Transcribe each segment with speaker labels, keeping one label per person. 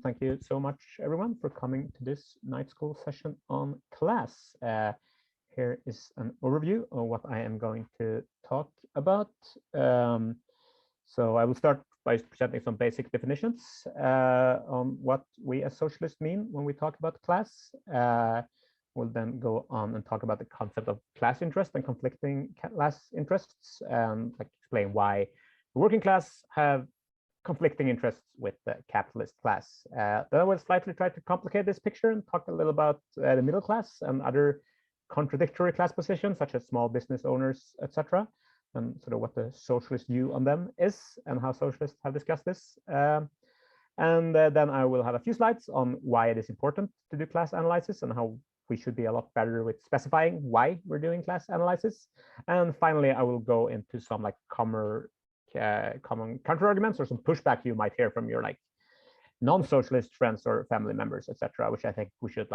Speaker 1: Thank you so much, everyone, for coming to this night school session on class. Here is an overview of what I am going to talk about. So I will start by presenting some basic definitions on what we as socialists mean when we talk about class. We'll then go on and talk about the concept of class interest and conflicting class interests, and explain why the working class have conflicting interests with the capitalist class. Then I will slightly try to complicate this picture and talk a little about the middle class and other contradictory class positions, such as small business owners, etc., and sort of what the socialist view on them is and how socialists have discussed this. And then I will have a few slides on why it is important to do class analysis and how we should be a lot better with specifying why we're doing class analysis. And finally, I will go into some common counter arguments or some pushback you might hear from your non-socialist friends or family members, etc., which I think we should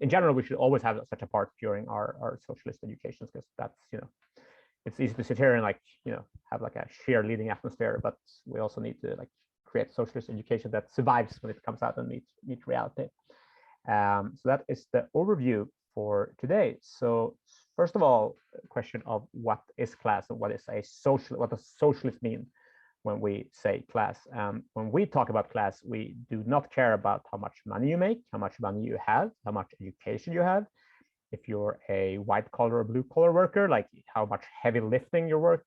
Speaker 1: in general, we should always have such a part during our socialist educations, because that's, it's easy to sit here and have a cheerleading atmosphere, but we also need to create socialist education that survives when it comes out and meet reality. So that is the overview for today. So first of all, a question of what is class and what does socialist mean when we say class. When we talk about class, we do not care about how much money you make, how much money you have, how much education you have. If you're a white collar or blue collar worker, how much heavy lifting your work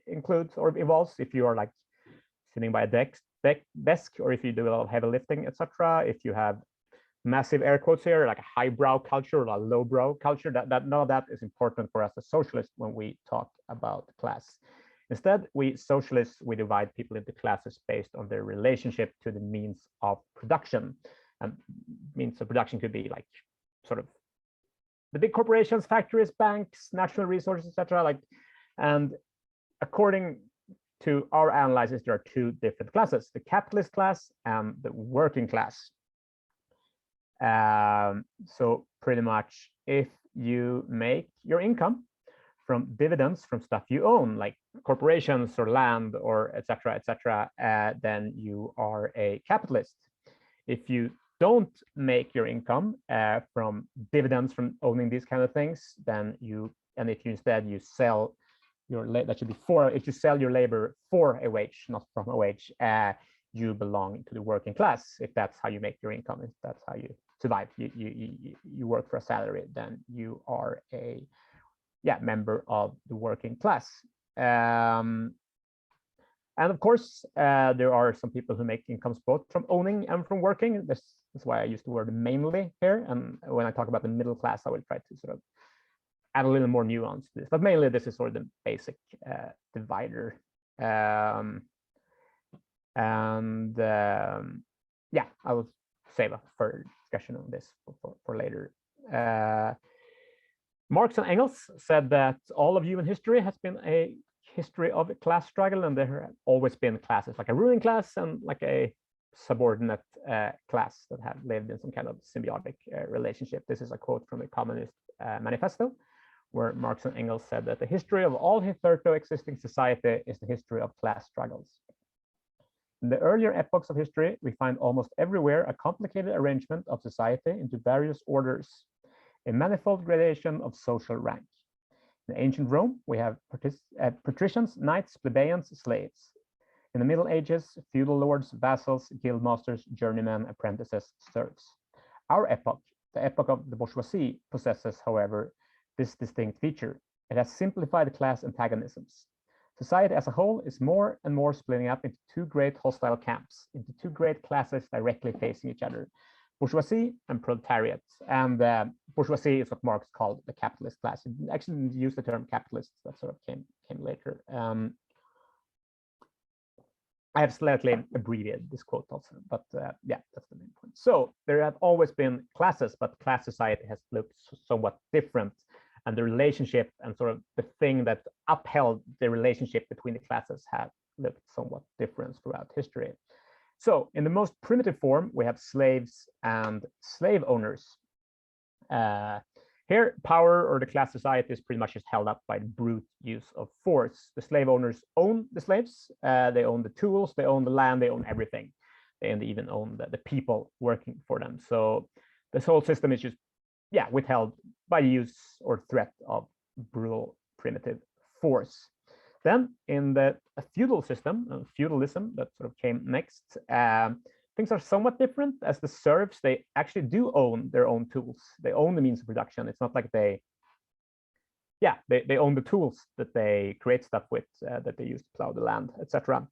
Speaker 1: includes or involves. If you are sitting by a desk, or if you do a lot of heavy lifting, etc. If you have massive air quotes here, a highbrow culture or a lowbrow culture, that none of that is important for us as socialists when we talk about class. Instead, we socialists, we divide people into classes based on their relationship to the means of production. And means of production could be sort of the big corporations, factories, banks, natural resources, etc. And according to our analysis, there are two different classes: the capitalist class and the working class. So pretty much, if you make your income from dividends from stuff you own, like corporations or land or etc., then you are a capitalist. If you don't make your income from dividends from owning these kind of things, then if you instead sell your if you sell your labor for a wage, not from a wage, you belong to the working class. If that's how you make your income, if that's how you survive, you work for a salary, then you are a member of the working class. And of course, there are some people who make incomes both from owning and from working. This is why I use the word mainly here. And when I talk about the middle class, I will try to sort of add a little more nuance to this. But mainly, this is sort of the basic divider. I will save a further discussion on this for later. Marx and Engels said that all of human history has been a history of a class struggle, and there have always been classes, like a ruling class and a subordinate class that have lived in some kind of symbiotic relationship. This is a quote from the Communist Manifesto, where Marx and Engels said that the history of all hitherto existing society is the history of class struggles. In the earlier epochs of history, we find almost everywhere a complicated arrangement of society into various orders, a manifold gradation of social rank. In ancient Rome, we have patricians, knights, plebeians, slaves. In the Middle Ages, feudal lords, vassals, guildmasters, journeymen, apprentices, serfs. Our epoch, the epoch of the bourgeoisie, possesses, however, this distinct feature. It has simplified class antagonisms. Society as a whole is more and more splitting up into two great hostile camps, into two great classes directly facing each other: bourgeoisie and proletariat. And bourgeoisie is what Marx called the capitalist class. He actually didn't use the term capitalists, that sort of came later. I have slightly abbreviated this quote also, but that's the main point. So there have always been classes, but class society has looked somewhat different, and the relationship and sort of the thing that upheld the relationship between the classes have looked somewhat different throughout history. So in the most primitive form, we have slaves and slave owners. Here, power or the class society is pretty much just held up by the brute use of force. The slave owners own the slaves, they own the tools, they own the land, they own everything. They even own the people working for them. So this whole system is just, yeah, withheld by use or threat of brutal primitive force. Then in the feudal system, feudalism that sort of came next, things are somewhat different, as the serfs, they actually do own their own tools. They own the means of production. It's not like they own the tools that they create stuff with, that they use to plow the land, etc.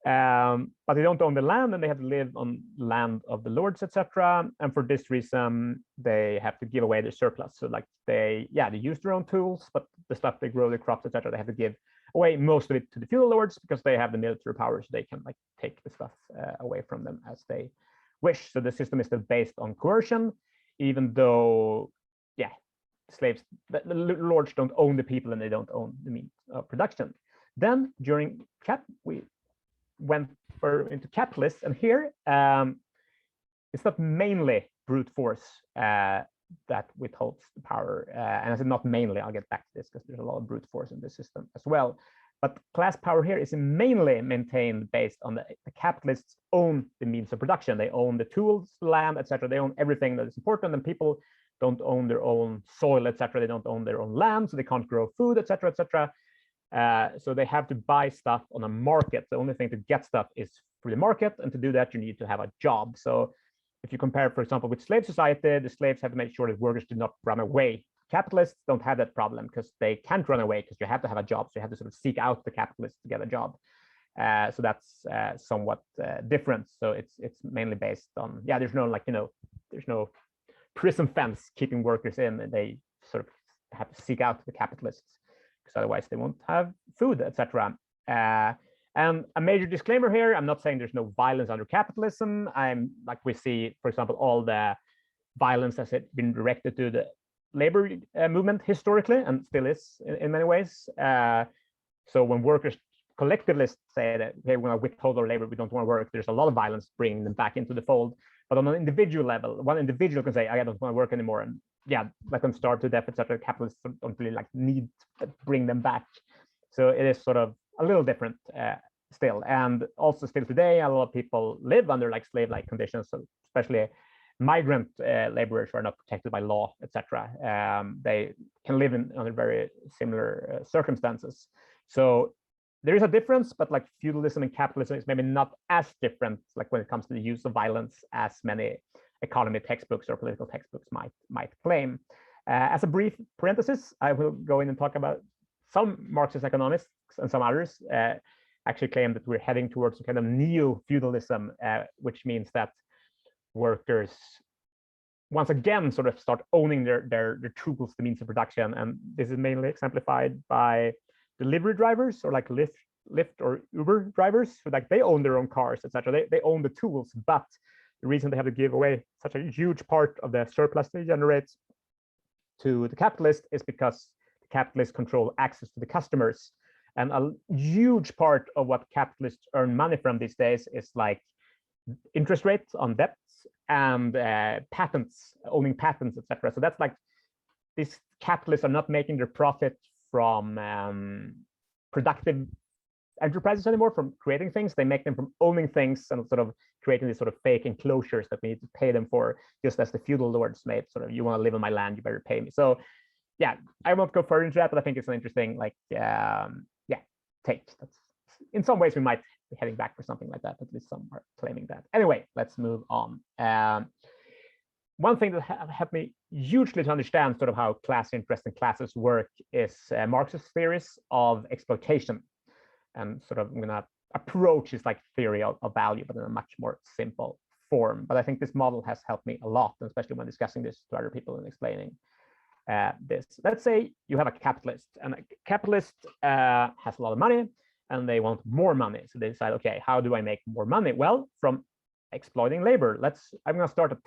Speaker 1: But they don't own the land, and they have to live on land of the lords, etc. And for this reason, they have to give away their surplus. So like they use their own tools, but the stuff they grow, the crops, etc., they have to give away most of it to the feudal lords because they have the military power, so they can like take the stuff away from them as they wish. So the system is still based on coercion, even though, slaves, the lords don't own the people and they don't own the means of production. Then during we went into capitalists, and here it's not mainly brute force that withholds the power. And I said not mainly, I'll get back to this because there's a lot of brute force in this system as well. But class power here is mainly maintained based on the capitalists own the means of production. They own the tools, land, etc. They own everything that is important, and people don't own their own soil, etc. They don't own their own land, so they can't grow food, etc., etc. So they have to buy stuff on a market. The only thing to get stuff is through the market, and to do that, you need to have a job. So if you compare, for example, with slave society, the slaves have to make sure that workers do not run away. Capitalists don't have that problem because they can't run away because you have to have a job. So you have to sort of seek out the capitalists to get a job. So that's somewhat different. So it's mainly based on, there's no there's no prison fence keeping workers in. And they sort of have to seek out the capitalists because otherwise they won't have food, etc. And a major disclaimer here, I'm not saying there's no violence under capitalism. I'm like, we see, for example, all the violence has been directed to the labor movement historically, and still is in many ways. So when workers collectivists say that, hey, we're going to withhold our labor, we don't want to work, there's a lot of violence bringing them back into the fold. But on an individual level, one individual can say, I don't want to work anymore, and let them starve to death, etc. Capitalists don't really like need to bring them back. So it is sort of a little different still. And also still today, a lot of people live under like slave-like conditions, so especially migrant laborers who are not protected by law, etc. They can live under very similar circumstances. So there is a difference, but like feudalism and capitalism is maybe not as different, like when it comes to the use of violence, as many economy textbooks or political textbooks might claim. As a brief parenthesis, I will go in and talk about some Marxist economists and some others actually claim that we're heading towards a kind of neo-feudalism, which means that workers once again sort of start owning their tools, the means of production. And this is mainly exemplified by delivery drivers, or like Lyft or Uber drivers, who like they own their own cars, etc. They own the tools, but the reason they have to give away such a huge part of the surplus they generate to the capitalist is because the capitalists control access to the customers. And a huge part of what capitalists earn money from these days is like interest rates on debts and patents, owning patents, etc. So that's like, these capitalists are not making their profit from productive enterprises anymore, from creating things. They make them from owning things and sort of creating these sort of fake enclosures that we need to pay them for, just as the feudal lords made sort of, you want to live on my land, you better pay me. So I won't go further into that, but I think it's an interesting take. That's, in some ways we might be heading back for something like that, at least some are claiming that. Anyway, let's move on. One thing that helped me hugely to understand sort of how class interest and classes work is Marxist theories of exploitation. And sort of I'm going to approach this like theory of value, but in a much more simple form. But I think this model has helped me a lot, especially when discussing this to other people and explaining this. Let's say you have a capitalist, and a capitalist has a lot of money and they want more money. So they decide, okay, how do I make more money? Well, from exploiting labor. I'm going to start a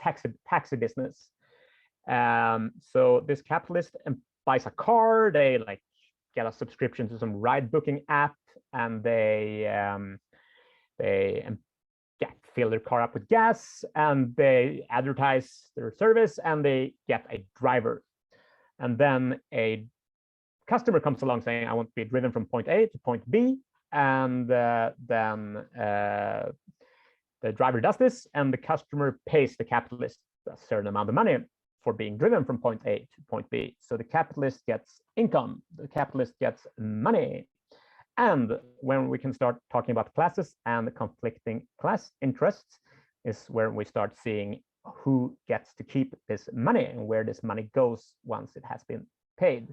Speaker 1: taxi business. So this capitalist buys a car. They like get a subscription to some ride booking app, and they fill their car up with gas, and they advertise their service, and they get a driver. And then a customer comes along saying, I want to be driven from point A to point B, and then the driver does this, and the customer pays the capitalist a certain amount of money for being driven from point A to point B. So the capitalist gets income, the capitalist gets money. And when we can start talking about classes and the conflicting class interests is where we start seeing who gets to keep this money and where this money goes once it has been paid.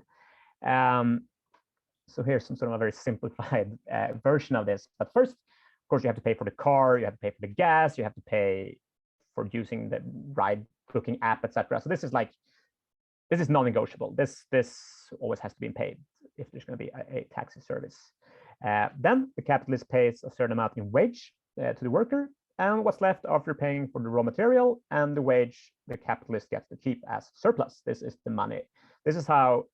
Speaker 1: So here's some sort of a very simplified version of this. But first, of course, you have to pay for the car, you have to pay for the gas, you have to pay for using the ride booking app, etc. So this is non-negotiable. This always has to be paid if there's going to be a taxi service. Then the capitalist pays a certain amount in wage to the worker, and what's left after paying for the raw material and the wage, the capitalist gets to keep as surplus. This is the money. This is how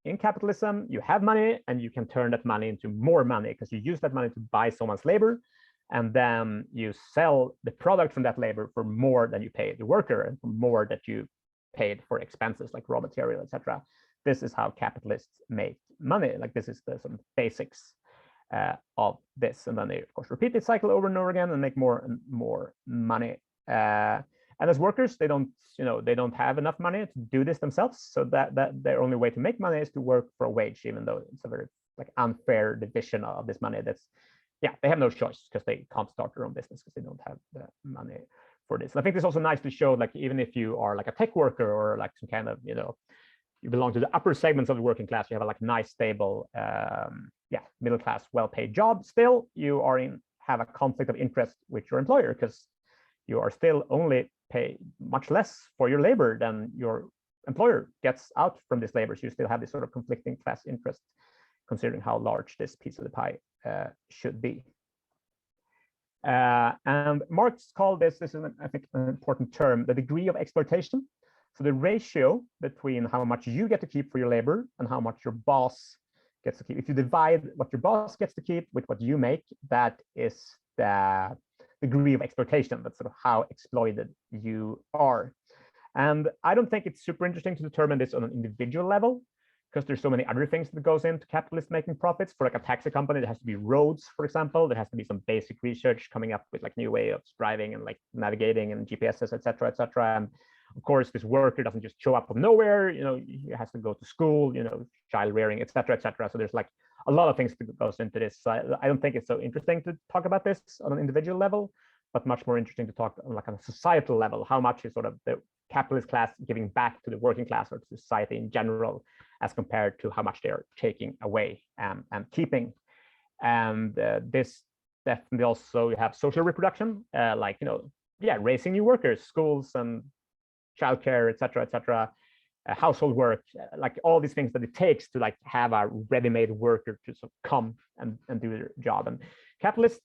Speaker 1: in capitalism you have money and you can turn that money into more money because you use that money to buy someone's labor, and then you sell the product from that labor for more than you paid the worker and for more that you paid for expenses like raw material, etc. This is how capitalists make money. Like this is the sort of basics of this, and then they of course repeat this cycle over and over again and make more and more money. And as workers, they don't have enough money to do this themselves, so that their only way to make money is to work for a wage, even though it's a very like unfair division of this money. That's they have no choice because they can't start their own business because they don't have the money for this. And I think this also nice to show, like even if you are like a tech worker or like some kind of you belong to the upper segments of the working class, you have a like nice stable middle class well-paid job, still you have a conflict of interest with your employer because you are still only paid much less for your labor than your employer gets out from this labor. So you still have this sort of conflicting class interest considering how large this piece of the pie should be. And Marx called this is I think an important term, the degree of exploitation. So the ratio between how much you get to keep for your labor and how much your boss gets to keep. If you divide what your boss gets to keep with what you make, that is the degree of exploitation. That's sort of how exploited you are. And I don't think it's super interesting to determine this on an individual level because there's so many other things that goes into capitalists making profits. For like a taxi company, there has to be roads, for example. There has to be some basic research coming up with like new way of driving and like navigating and GPSs, et cetera, et cetera. And of course, this worker doesn't just show up from nowhere. He has to go to school, child rearing, et cetera, et cetera. So there's like a lot of things that goes into this. So I don't think it's so interesting to talk about this on an individual level, but much more interesting to talk on like on a societal level. How much is sort of the capitalist class giving back to the working class or to society in general, as compared to how much they're taking away and keeping. And this definitely also, you have social reproduction, raising new workers, schools and childcare, et cetera, household work, like all these things that it takes to like have a ready-made worker to sort of come and do their job. And capitalists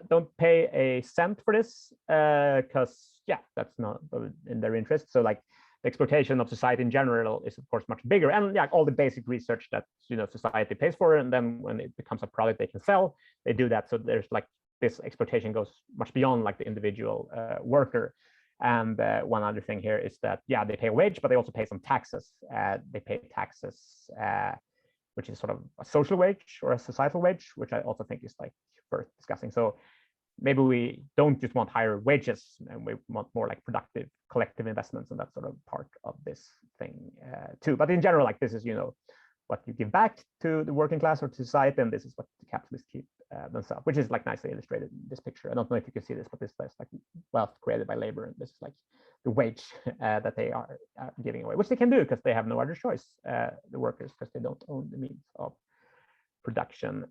Speaker 1: don't pay a cent for this because that's not in their interest. So like the exploitation of society in general is of course much bigger, and all the basic research that society pays for, and then when it becomes a product they can sell, they do that. So there's like this exploitation goes much beyond like the individual worker. And one other thing here is that they pay a wage, but they also pay some taxes. They pay taxes, which is sort of a social wage or a societal wage, which I also think is like worth discussing. So maybe we don't just want higher wages, and we want more like productive collective investments, and that's sort of part of this thing too. But in general, like this is what you give back to the working class or to society, and this is what the capitalists keep themselves, which is like nicely illustrated in this picture. I don't know if you can see this, but this is like wealth created by labor, and this is like the wage that they are giving away, which they can do because they have no other choice, the workers, because they don't own the means of production.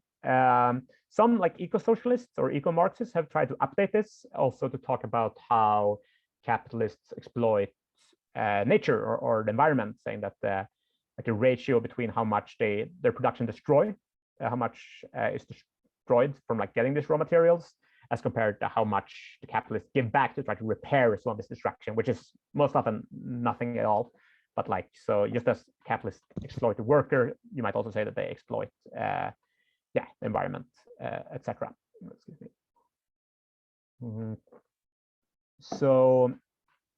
Speaker 1: Some like eco-socialists or eco-Marxists have tried to update this also to talk about how capitalists exploit nature or the environment, saying that the ratio between how much their production destroy, how much is destroyed from like getting these raw materials, as compared to how much the capitalists give back to try to repair some of this destruction, which is most often nothing at all. But like, so just as capitalists exploit the worker, you might also say that they exploit the environment, etc. Excuse me. So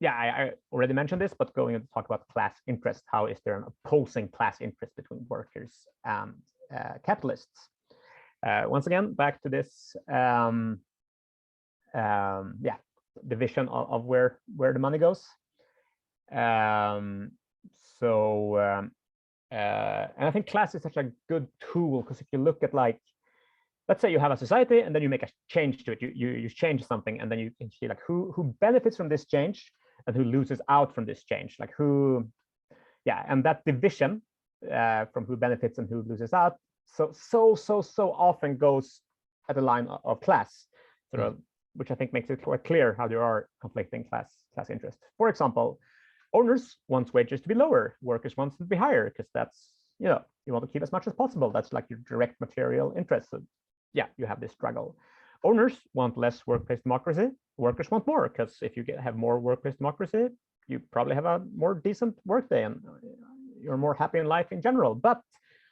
Speaker 1: I already mentioned this, but going to talk about class interest, how is there an opposing class interest between workers and capitalists? Once again, back to this yeah, division of where the money goes. Um, so and I think class is such a good tool, because if you look at, like, let's say you have a society and then you make a change to it, you change something, and then you can see like who benefits from this change and who loses out from this change, like who, yeah, and that division from who benefits and who loses out so often goes at the line of class, sort of, which I think makes it quite clear how there are conflicting class interests. For example, owners want wages to be lower, workers want them to be higher, because that's, you want to keep as much as possible. That's like your direct material interest. So yeah, you have this struggle. Owners want less workplace democracy, workers want more, because if you have more workplace democracy, you probably have a more decent workday and you're more happy in life in general. But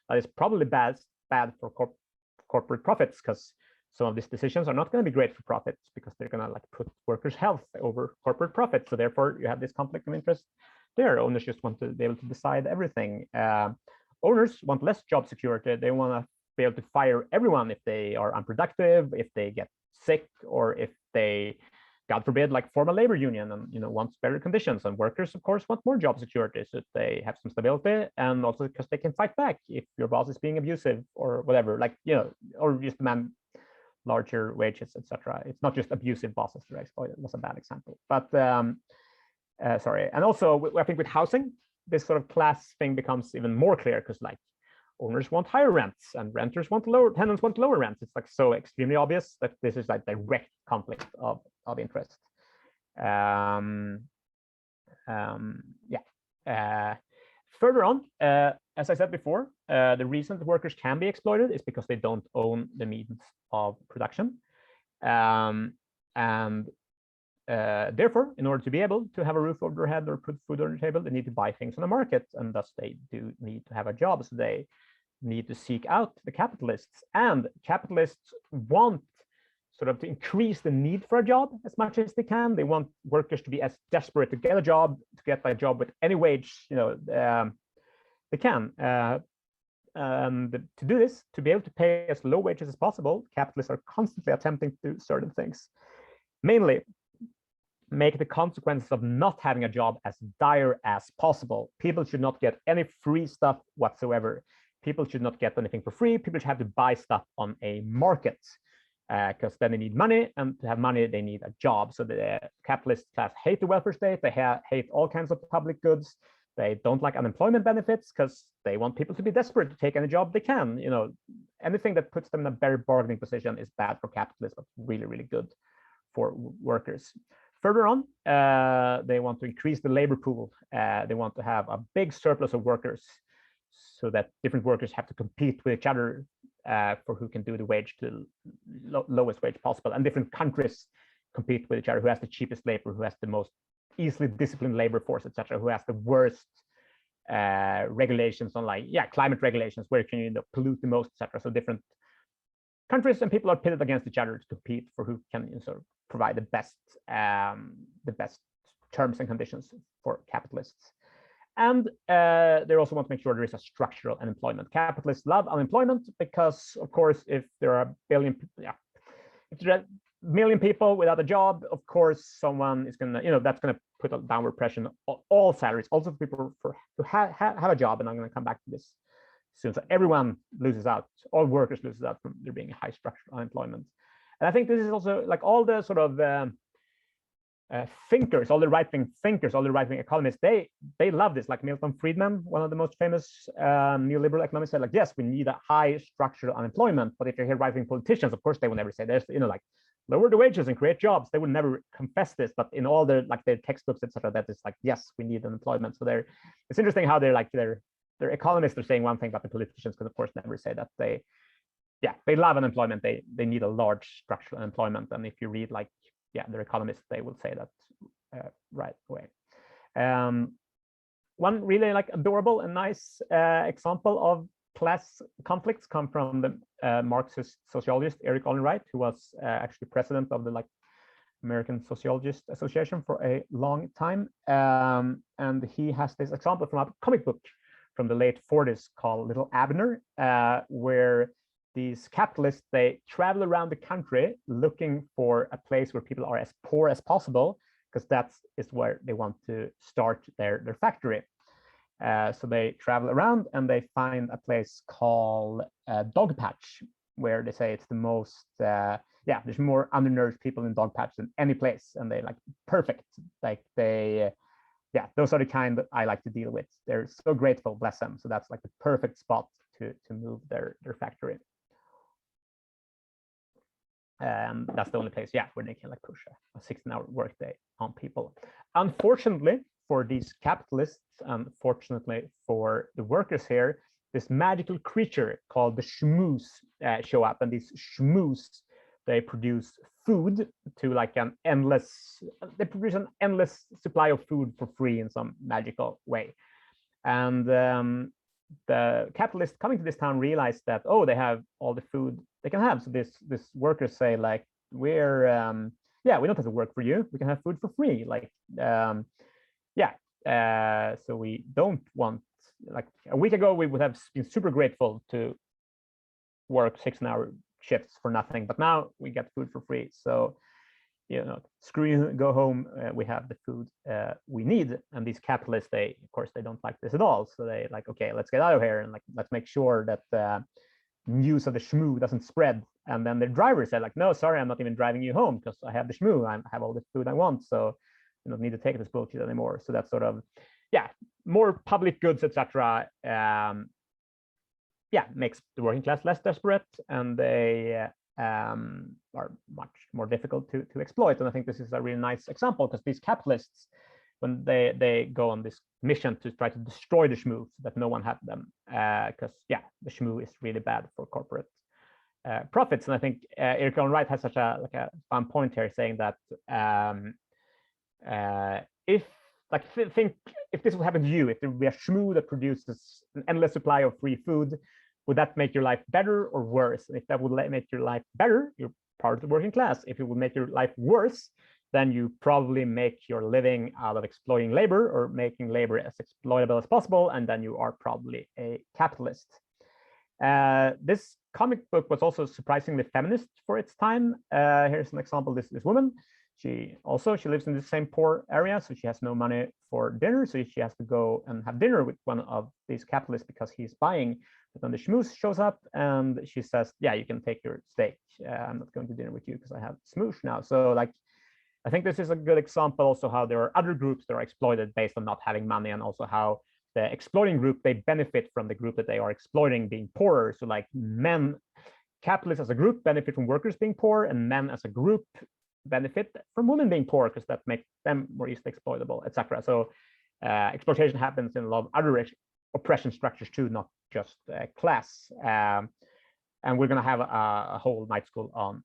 Speaker 1: that is probably bad for corporate profits, because some of these decisions are not going to be great for profits, because they're going to like put workers' health over corporate profits. So therefore, you have this conflict of interest there. Owners just want to be able to decide everything. Owners want less job security. They want to be able to fire everyone if they are unproductive, if they get sick, or if they, God forbid, like form a labor union and wants better conditions. And workers, of course, want more job security, so they have some stability, and also because they can fight back if your boss is being abusive or whatever, like or just demand larger wages, etc. It's not just abusive bosses that are exploited. That's a bad example, but sorry. And also, I think with housing, this sort of class thing becomes even more clear, because like owners want higher rents and renters want lower, tenants want lower rents. It's like so extremely obvious that this is like direct conflict of interest. Yeah. Further on, as I said before, the reason that workers can be exploited is because they don't own the means of production. And therefore, in order to be able to have a roof over their head or put food on the table, they need to buy things on the market, and thus they do need to have a job. So they need to seek out the capitalists, and capitalists want sort of to increase the need for a job as much as they can. They want workers to be as desperate to get a job, to get a job with any wage they can. And to do this, to be able to pay as low wages as possible, capitalists are constantly attempting to do certain things. Mainly, make the consequences of not having a job as dire as possible. People should not get any free stuff whatsoever. People should not get anything for free. People should have to buy stuff on a market, because then they need money, and to have money, they need a job. So the capitalist class hate the welfare state. They hate all kinds of public goods. They don't like unemployment benefits, because they want people to be desperate to take any job they can. Anything that puts them in a better bargaining position is bad for capitalists, but really, really good for workers. Further on, they want to increase the labor pool. They want to have a big surplus of workers, so that different workers have to compete with each other for who can do the wage to lowest wage possible. And different countries compete with each other, who has the cheapest labor, who has the most easily disciplined labor force, etc., who has the worst regulations on, like, climate regulations, where can you pollute the most, etc. So different countries and people are pitted against each other to compete for who can sort of provide the best terms and conditions for capitalists. And they also want to make sure there is a structural unemployment. Capitalists love unemployment because, of course, if there are if there are a million people without a job, of course, someone is going to, that's going to put a downward pressure on all salaries, also for people who have a job. And I'm going to come back to this soon. So everyone loses out, all workers loses out from there being high structural unemployment. And I think this is also like all the sort of thinkers, all the right-wing thinkers, all the right-wing economists, they love this. Like Milton Friedman, one of the most famous neoliberal economists, said, like, yes, we need a high structural unemployment. But if you hear right-wing politicians, of course, they will never say this, like lower the wages and create jobs. They would never confess this, but in all their textbooks, etc., that is like, yes, we need unemployment. So it's interesting how they're economists are saying one thing, but the politicians could of course never say that. They love unemployment. They need a large structural unemployment. And if you read their economists, they will say that right away. One really adorable and nice example of class conflicts come from the Marxist sociologist Eric Olin Wright, who was actually president of the American Socialist Association for a long time. And he has this example from a comic book from the late 40s called Little Abner, where these capitalists, they travel around the country looking for a place where people are as poor as possible, because that is where they want to start their factory. So they travel around and they find a place called Dog Patch, where they say it's the most, there's more undernourished people in Dog Patch than any place, and they like perfect. Like they, those are the kind that I like to deal with. They're so grateful, bless them. So that's like the perfect spot to move their factory. And that's the only place, where they can like push a 16-hour workday on people. Unfortunately for these capitalists, unfortunately for the workers here, this magical creature called the shmoos show up, and these shmoos, they produce food to like they produce an endless supply of food for free in some magical way. And the capitalists coming to this town realized that, oh, they have all the food they can have. So this workers say like, we're we don't have to work for you. We can have food for free. Like so we don't want, like a week ago we would have been super grateful to work 16-hour shifts for nothing, but now we get food for free. So screw you, go home. We have the food we need. And these capitalists, they of course they don't like this at all. So they like, okay, let's get out of here and like let's make sure that news of the shmoo doesn't spread. And then the driver said like, no, sorry, I'm not even driving you home because I have the shmoo. I have all the food I want, so you don't need to take this bullshit anymore. So that's sort of more public goods, etc. Makes the working class less desperate, and they are much more difficult to exploit. And I think this is a really nice example, because these capitalists, when they go on this mission to try to destroy the shmoo so that no one had them, because the shmoo is really bad for corporate profits. And I think Erik Olin Wright has such a fun point here, saying that if this would happen to you, if there would be a shmoo that produces an endless supply of free food, would that make your life better or worse? And if that would make your life better, you're part of the working class. If it would make your life worse, then you probably make your living out of exploiting labor or making labor as exploitable as possible, and then you are probably a capitalist. This comic book was also surprisingly feminist for its time. Here's an example. This woman, she lives in the same poor area, so she has no money for dinner, so she has to go and have dinner with one of these capitalists because he's buying. But then the schmooze shows up and she says, yeah, you can take your steak. I'm not going to dinner with you because I have smoosh now. So like, I think this is a good example also how there are other groups that are exploited based on not having money, and also how the exploiting group, they benefit from the group that they are exploiting being poorer. So like capitalists as a group benefit from workers being poor, and men as a group benefit from women being poor because that makes them more easily exploitable, etc. So exploitation happens in a lot of other oppression structures too, not just class. And we're going to have a whole night school on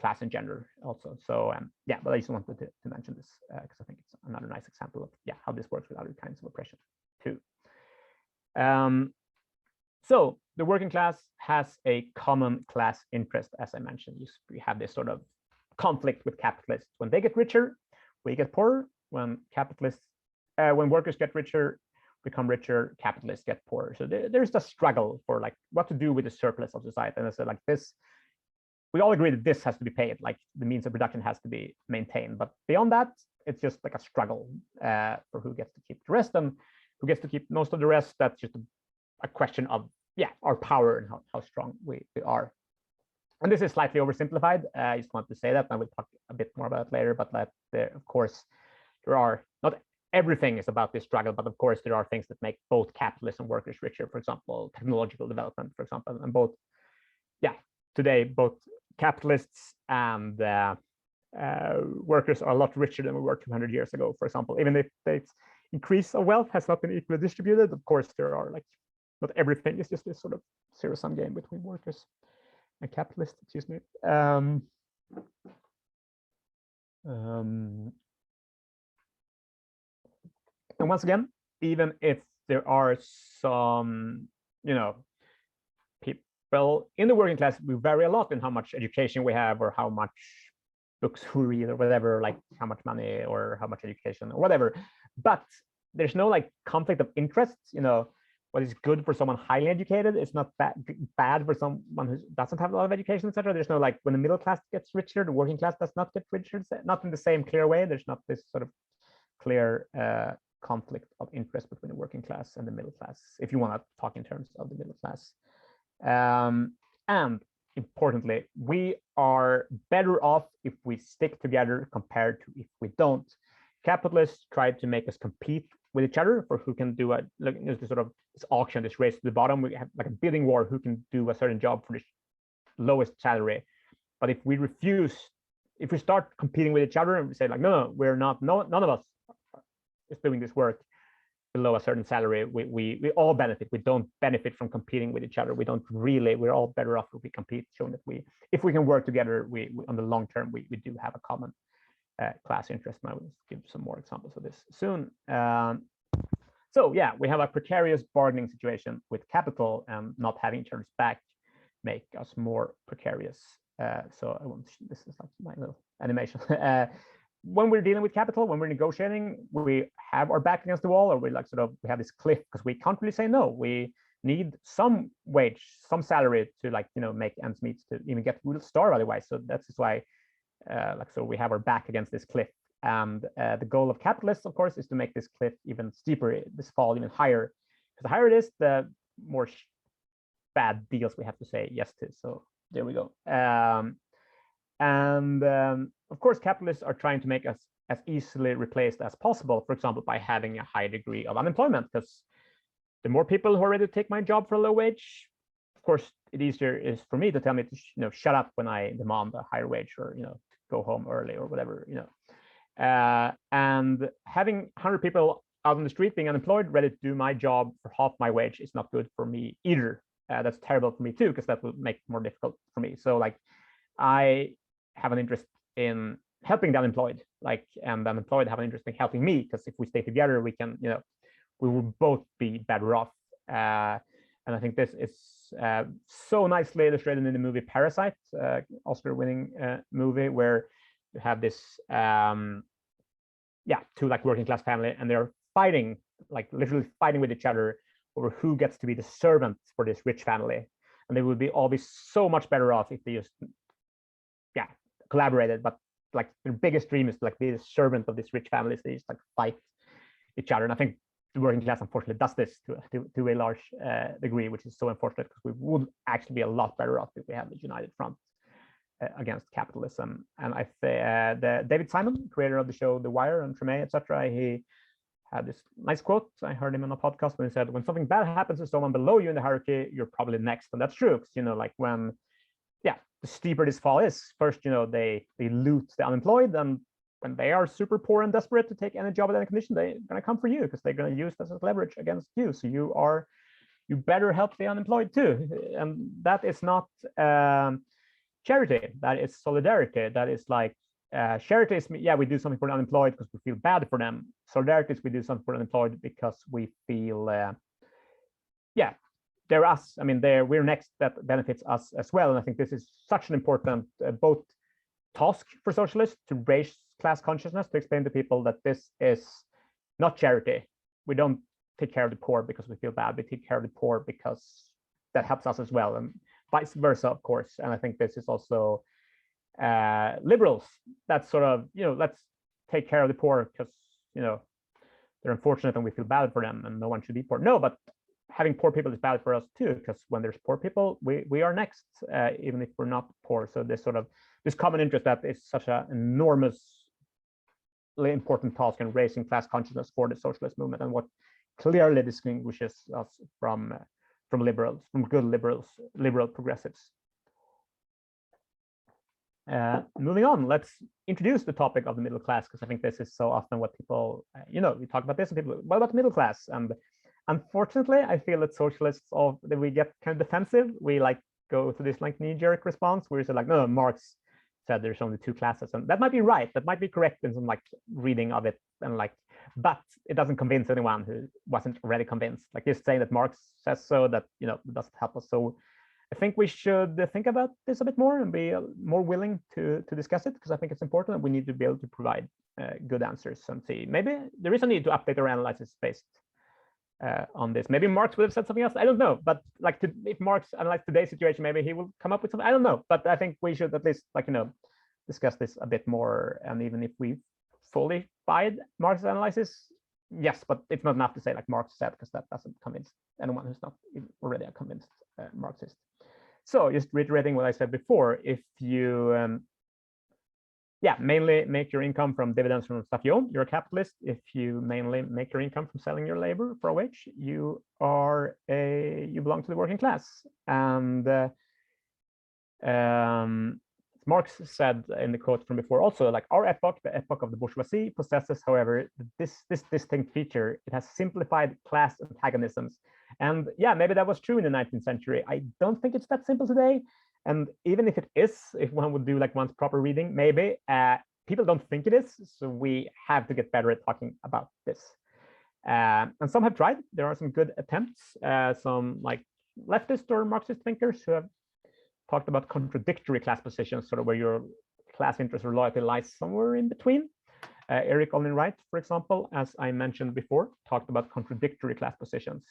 Speaker 1: class and gender also. So but I just wanted to mention this because I think it's another nice example of how this works with other kinds of oppression too. So the working class has a common class interest, as I mentioned. We have this sort of conflict with capitalists. When they get richer, we get poorer. When workers get richer, become richer, capitalists get poorer. So there's the struggle for like what to do with the surplus of society. And I said like this, we all agree that this has to be paid, like the means of production has to be maintained. But beyond that, it's just like a struggle for who gets to keep the rest and who gets to keep most of the rest. That's just a question of our power and how strong we are. And this is slightly oversimplified. I just want to say that, and I will talk a bit more about it later. But of course, there are not everything is about this struggle, but of course there are things that make both capitalists and workers richer. For example, technological development, for example, and both. Today both capitalists and workers are a lot richer than we were 200 years ago. For example, even if the increase of wealth has not been equally distributed, of course there are like not everything is just this sort of zero-sum game between workers and capitalists. Excuse me. And once again, even if there are some, people in the working class, we vary a lot in how much education we have or how much books we read or whatever, like how much money or how much education or whatever. But there's no like conflict of interests. what is good for someone highly educated is not bad for someone who doesn't have a lot of education, etc. There's no like when the middle class gets richer, the working class does not get richer, not in the same clear way. There's not this sort of clear conflict of interest between the working class and the middle class, if you want to talk in terms of the middle class. And importantly, we are better off if we stick together compared to if we don't. Capitalists try to make us compete with each other for who can do a like this sort of this auction, this race to the bottom. We have like a bidding war, who can do a certain job for the lowest salary. But if we refuse, if we start competing with each other and we say like, no, we're not, none of us is doing this work below a certain salary, we all benefit. We don't benefit from competing with each other. We don't really, we're all better off if we compete, showing that if we can work together, we on the long term, we do have a common class interest. And I will give some more examples of this soon. So yeah, we have a precarious bargaining situation with capital, and not having each other's back make us more precarious. So I want this is like my little animation. When we're dealing with capital, when we're negotiating, we have our back against the wall, or we like sort of we have this cliff because we can't really say no. We need some wage, some salary to like make ends meet, to even get we'll starve otherwise. So that's why so we have our back against this cliff. And the goal of capitalists, of course, is to make this cliff even steeper, this fall even higher. Because the higher it is, the more bad deals we have to say yes to. So there we go. Of course, capitalists are trying to make us as easily replaced as possible, for example, by having a high degree of unemployment, because the more people who are ready to take my job for a low wage, of course, it easier is for me to tell me to shut up when I demand a higher wage, or go home early or whatever. And having 100 people out on the street being unemployed, ready to do my job for half my wage is not good for me either. That's terrible for me too, because that will make it more difficult for me. So like I have an interest in helping the unemployed, and the unemployed have an interest in helping me, because if we stay together, we can, we will both be better off. And I think this is so nicely illustrated in the movie Parasite, Oscar-winning movie, where you have this, two like working class family, and they're fighting, like literally fighting with each other over who gets to be the servant for this rich family. And they would all be so much better off if they just, collaborated. But like their biggest dream is to like be the servant of this rich family. So they just like fight each other. And I think the working class unfortunately does this to a large degree, which is so unfortunate, because we would actually be a lot better off if we had a united front against capitalism. And I think David Simon, creator of the show The Wire and Treme, etc., he had this nice quote. I heard him on a podcast when he said, when something bad happens to someone below you in the hierarchy, you're probably next. And that's true, because like when the steeper this fall is, first they loot the unemployed, and when they are super poor and desperate to take any job at any condition, they're going to come for you, because they're going to use this as leverage against you. So you better help the unemployed too. And that is not charity, that is solidarity. That is like charity is, we do something for the unemployed because we feel bad for them. Solidarity is we do something for the unemployed because we feel they're us. I mean, we're next, that benefits us as well. And I think this is such an important both task for socialists, to raise class consciousness, to explain to people that this is not charity. We don't take care of the poor because we feel bad. We take care of the poor because that helps us as well, and vice versa, of course. And I think this is also liberals that sort of, let's take care of the poor because, they're unfortunate and we feel bad for them and no one should be poor. No, but having poor people is bad for us too, because when there's poor people, we are next, even if we're not poor. So this common interest, that is such an enormously important task in raising class consciousness for the socialist movement, and what clearly distinguishes us from liberals, from good liberal progressives. Moving on, let's introduce the topic of the middle class, because I think this is so often what people, we talk about this and people, what about the middle class? And unfortunately, I feel that socialists, that we get kind of defensive. We go to this knee-jerk response where we say no, Marx said there's only two classes, and that might be right, that might be correct in some reading of it, and but it doesn't convince anyone who wasn't already convinced. Just saying that Marx says so, that it doesn't help us. So I think we should think about this a bit more and be more willing to discuss it, because I think it's important, and we need to be able to provide good answers and see maybe there is a need to update our analysis based on this. Maybe Marx would have said something else. I don't know. But like, if Marx analyzed today's situation, maybe he will come up with something. I don't know. But I think we should at least, like, discuss this a bit more. And even if we fully buy Marx's analysis, yes, but it's not enough to say like Marx said, because that doesn't convince anyone who's not already a convinced Marxist. So just reiterating what I said before, if you mainly make your income from dividends from stuff you own, you're a capitalist. If you mainly make your income from selling your labor for a wage, you belong to the working class. And Marx said in the quote from before also, like, our epoch, the epoch of the bourgeoisie, possesses, however, this distinct feature. It has simplified class antagonisms. And yeah, maybe that was true in the 19th century. I don't think it's that simple today. And even if it is, if one would do like one's proper reading, maybe people don't think it is. So we have to get better at talking about this. And some have tried. There are some good attempts. Some like leftist or Marxist thinkers who have talked about contradictory class positions, sort of where your class interest or loyalty lies somewhere in between. Eric Olin Wright, for example, as I mentioned before, talked about contradictory class positions.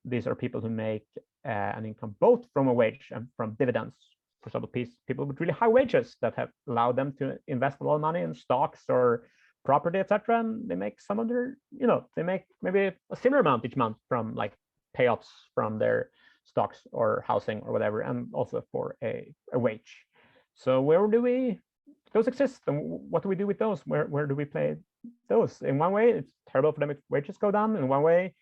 Speaker 1: These are people who make an income both from a wage and from dividends. For example, people with really high wages that have allowed them to invest a lot of money in stocks or property, etc. And they make some of their, they make maybe a similar amount each month from like payoffs from their stocks or housing or whatever, and also for a wage. So where do those exist, and what do we do with those? Where do we play those? In one way, it's terrible for them if wages go down. In one way,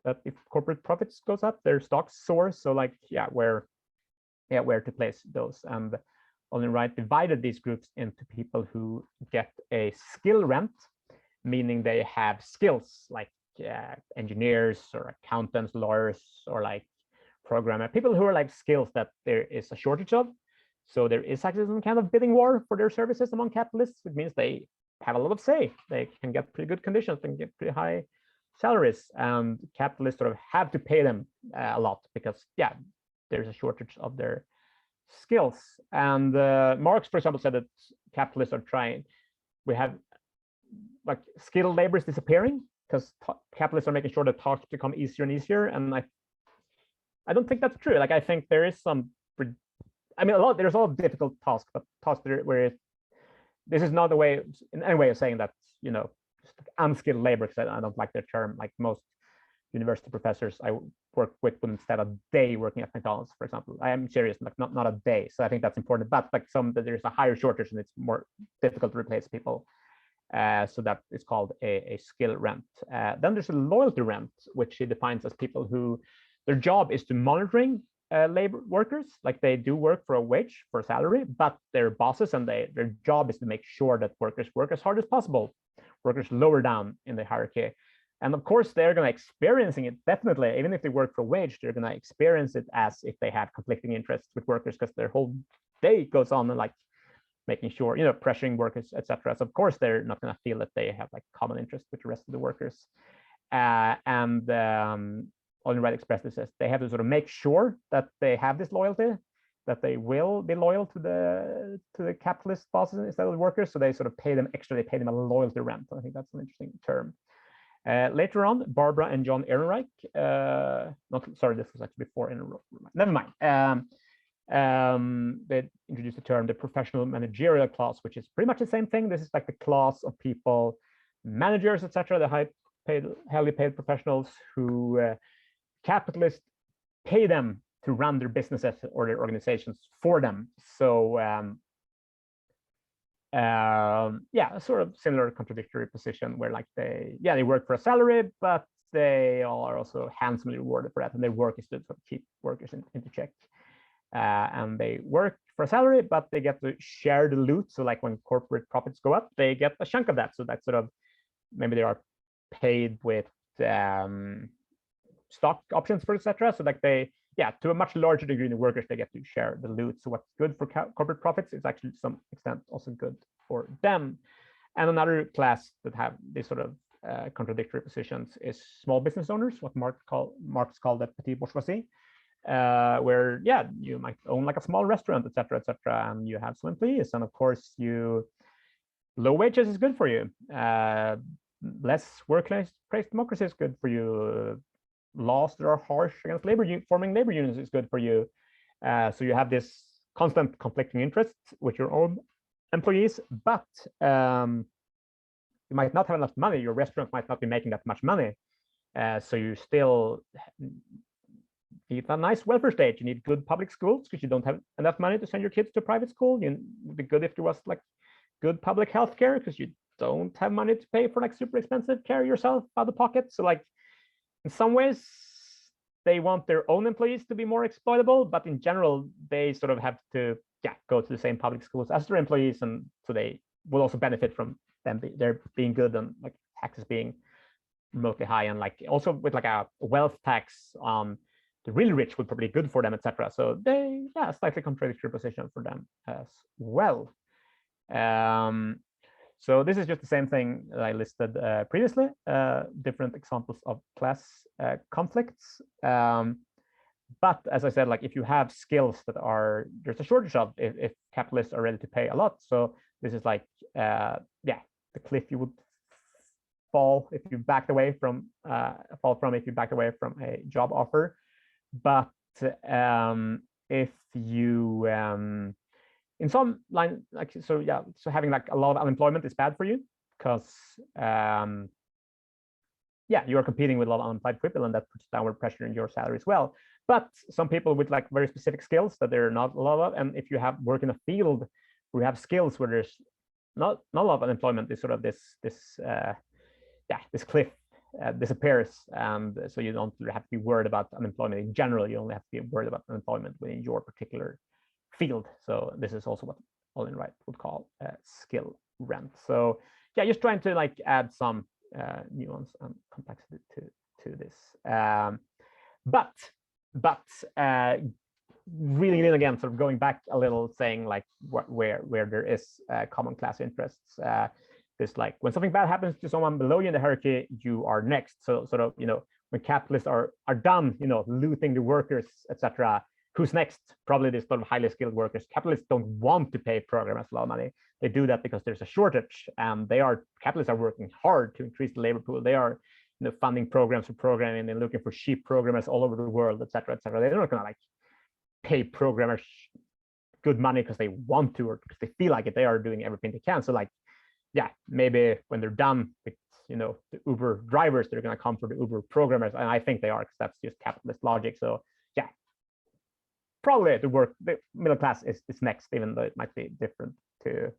Speaker 1: that if corporate profits goes up, their stocks soar. So like, where to place those? And Olin Wright divided these groups into people who get a skill rent, meaning they have skills like engineers or accountants, lawyers, or like programmer, people who are like skills that there is a shortage of. So there is actually some kind of bidding war for their services among capitalists, which means they have a lot of say. They can get pretty good conditions and get pretty high salaries, and capitalists sort of have to pay them a lot because there's a shortage of their skills. And Marx, for example, said that capitalists are we have like skilled labor is disappearing because capitalists are making sure that tasks become easier and easier. And I don't think that's true. Like, I think there is some, there's a lot of difficult tasks, but tasks where this is not the way, in any way of saying that, just unskilled labor, because I don't like the term. Like most university professors I work with would instead a day working at McDonald's, for example. I am serious, like not a day. So I think that's important, but like there's a higher shortage and it's more difficult to replace people. So that is called a skill rent. Then there's a loyalty rent, which he defines as people who their job is to monitoring labor workers, like they do work for a wage, for a salary, but they're bosses and their job is to make sure that workers work as hard as possible, workers lower down in the hierarchy. And of course, they're going to experiencing it, definitely, even if they work for a wage, they're going to experience it as if they have conflicting interests with workers, because their whole day goes on and like making sure, pressuring workers, etc. So of course, they're not going to feel that they have like common interest with the rest of the workers. Olin Wright expressed this as they have to sort of make sure that they have this loyalty, that they will be loyal to the capitalist bosses instead of the workers. So they sort of pay them extra. They pay them a loyalty rent. I think that's an interesting term. Later on, Barbara and John Ehrenreich, this was actually before Ehrenreich. Never mind. They introduced the term the professional managerial class, which is pretty much the same thing. This is like the class of people, managers, etc., the highly paid professionals who capitalists pay them to run their businesses or their organizations for them. So a sort of similar contradictory position where like they work for a salary, but they are also handsomely rewarded for that, and their work is to sort of keep workers into check. And they work for a salary, but they get to share the loot. So like when corporate profits go up, they get a chunk of that. So that's sort of, maybe they are paid with stock options, for etc. So like to a much larger degree than workers, they get to share the loot. So what's good for corporate profits is actually to some extent also good for them. And another class that have these sort of contradictory positions is small business owners, what Marx called the petite bourgeoisie, where you might own like a small restaurant, etc., and you have some employees, and of course low wages is good for you. less workplace democracy is good for you. Laws that are harsh against forming labor unions is good for you. So you have this constant conflicting interests with your own employees, but you might not have enough money. Your restaurant might not be making that much money. So you still need a nice welfare state. You need good public schools because you don't have enough money to send your kids to private school. It would be good if there was like good public health care because you don't have money to pay for like super expensive care yourself out of pocket. So like in some ways, they want their own employees to be more exploitable, but in general, they sort of have to go to the same public schools as their employees, and so they will also benefit from them they're being good and like taxes being remotely high, and like also with like a wealth tax on the really rich would probably be good for them, etc. So they slightly contradictory position for them as well. So this is just the same thing that I listed previously, different examples of class conflicts. But as I said, like if you have skills that there's a shortage of, if capitalists are ready to pay a lot. So this is like, the cliff you would fall if you backed away from, if you backed away from a job offer. But if you, in some line, like, so having like a lot of unemployment is bad for you because, you are competing with a lot of unemployed people, and that puts downward pressure on your salary as well. But some people with like very specific skills that there are not a lot of, and if you have work in a field where you have skills where there's not a lot of unemployment, is sort of this cliff disappears, and so you don't have to be worried about unemployment in general. You only have to be worried about unemployment within your particular field. So this is also what Olin Wright would call skill rent. So just trying to like add some nuance and complexity to this. But really again, sort of going back a little, saying like where there is common class interests. This like when something bad happens to someone below you in the hierarchy, you are next. So sort of when capitalists are done, looting the workers, etc. Who's next? Probably these sort of highly skilled workers. Capitalists don't want to pay programmers a lot of money. They do that because there's a shortage, and capitalists are working hard to increase the labor pool. They are funding programs for programming and looking for cheap programmers all over the world, etc., etc. They're not going to like pay programmers good money because they want to or because they feel like it. They are doing everything they can. So like, maybe when they're done with the Uber drivers, they're going to come for the Uber programmers, and I think they are, because that's just capitalist logic. So probably the middle class is next, even though it might be different to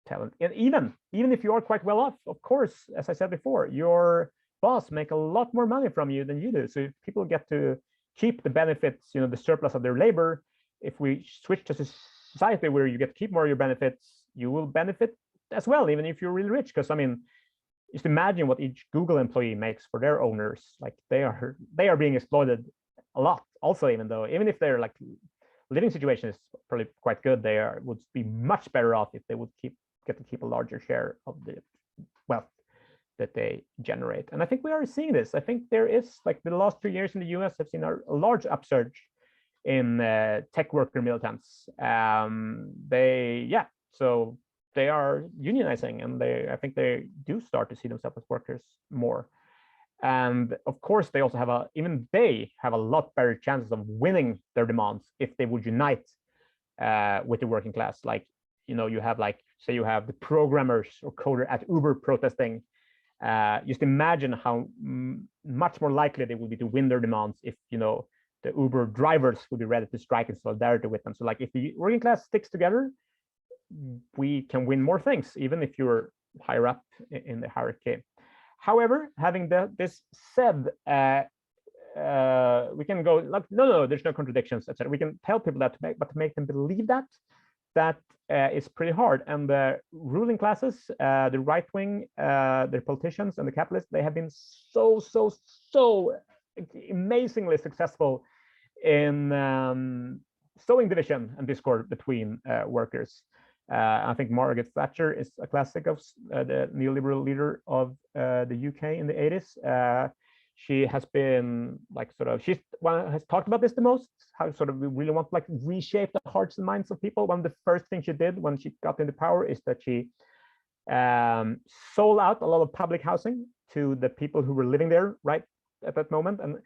Speaker 1: talent. And even if you are quite well off, of course, as I said before, your boss make a lot more money from you than you do. So if people get to keep the benefits, the surplus of their labor, if we switch to society where you get to keep more of your benefits, you will benefit as well, even if you're really rich. Because I mean, just imagine what each Google employee makes for their owners. Like they are being exploited a lot also, even if their like living situation is probably quite good, would be much better off if they would get to keep a larger share of the wealth that they generate. And I think we are seeing this. I think there is, like, the last 2 years in the US have seen a large upsurge in tech worker militants. So they are unionizing, and I think they do start to see themselves as workers more. And of course, they also have they have a lot better chances of winning their demands if they would unite with the working class. Like, you have, like, say you have the programmers or coder at Uber protesting. Just imagine how much more likely they would be to win their demands if, the Uber drivers would be ready to strike in solidarity with them. So like, if the working class sticks together, we can win more things, even if you're higher up in the hierarchy. However, having this said, we can go like, no, there's no contradictions, etc. We can tell people that, but to make them believe that is pretty hard. And the ruling classes, the right wing, the politicians, and the capitalists, they have been so amazingly successful in sowing division and discord between workers. I think Margaret Thatcher is a classic of the neoliberal leader of the UK in the 80s. She has been like she's one has talked about this the most, how we really want to like reshape the hearts and minds of people. One of the first things she did when she got into power is that she sold out a lot of public housing to the people who were living there right at that moment. And